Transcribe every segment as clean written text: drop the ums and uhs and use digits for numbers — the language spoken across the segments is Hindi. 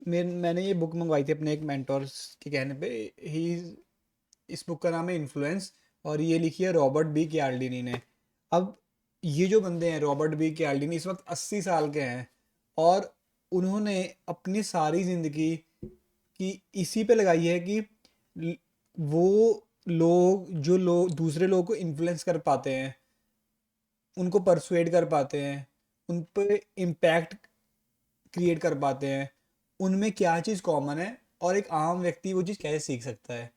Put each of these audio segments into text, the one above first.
मैंने ये बुक मंगवाई थी अपने एक मेंटोर के कहने पे। ही इस बुक का नाम है इन्फ्लुएंस, और ये लिखी है रॉबर्ट बी कियाल्डिनी ने। अब ये जो बंदे हैं रॉबर्ट बी कियाल्डिनी इस वक्त 80 साल के हैं, और उन्होंने अपनी सारी ज़िंदगी की इसी पे लगाई है कि ल- वो लोग दूसरे लोगों को इन्फ्लुएंस कर पाते हैं, उनको परसुएड कर पाते हैं, उन पे इम्पैक्ट क्रिएट कर पाते हैं, उनमें क्या चीज़ कॉमन है और एक आम व्यक्ति वो चीज़ कैसे सीख सकता है।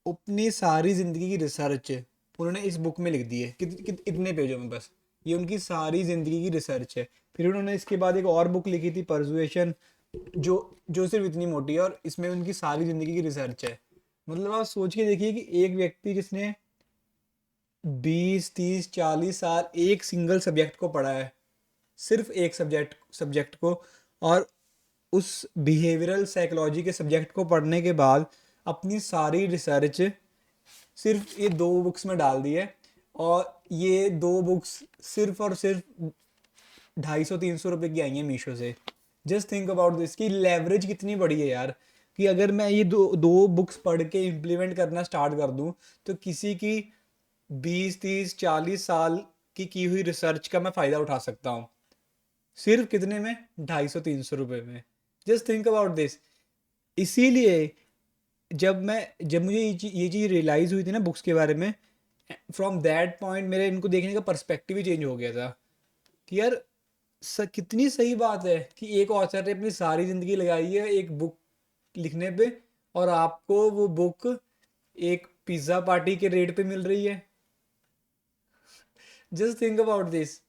अपनी सारी ज़िंदगी की रिसर्च उन्होंने इस बुक में लिख दी है, इतने पेजों में बस। ये उनकी सारी ज़िंदगी की रिसर्च है। फिर उन्होंने इसके बाद एक और बुक लिखी थी परसुएशन, जो जो सिर्फ इतनी मोटी है, और इसमें उनकी सारी ज़िंदगी की रिसर्च है। मतलब आप सोच के देखिए कि एक व्यक्ति जिसने 20 30 40 साल एक सिंगल सब्जेक्ट को पढ़ा है, सिर्फ एक सब्जेक्ट को, और उस बिहेवियरल साइकोलॉजी के सब्जेक्ट को पढ़ने के बाद अपनी सारी रिसर्च सिर्फ ये दो बुक्स में डाल दी है। और ये दो बुक्स सिर्फ और सिर्फ 250 300 रुपए की आई हैं मीशो से। जस्ट थिंक अबाउट दिस कि लेवरेज कितनी बड़ी है यार, कि अगर मैं ये दो दो बुक्स पढ़ के इम्प्लीमेंट करना स्टार्ट कर दूं, तो किसी की 20 30 40 साल की हुई रिसर्च का मैं फ़ायदा उठा सकता हूँ, सिर्फ कितने में, 250 300 रुपये में। Just think about this. इसीलिए जब मुझे ये चीज़ रियलाइज़ हुई थी ना बुक्स के बारे में, फ्रॉम दैट पॉइंट मेरे इनको देखने का पर्सपेक्टिव ही चेंज हो गया था कि यार कितनी सही बात है कि एक ऑथर ने अपनी सारी ज़िंदगी लगाई है एक बुक लिखने पे, और आपको वो बुक एक पिज़्ज़ा पार्टी के रेट पे मिल रही है। Just think about this.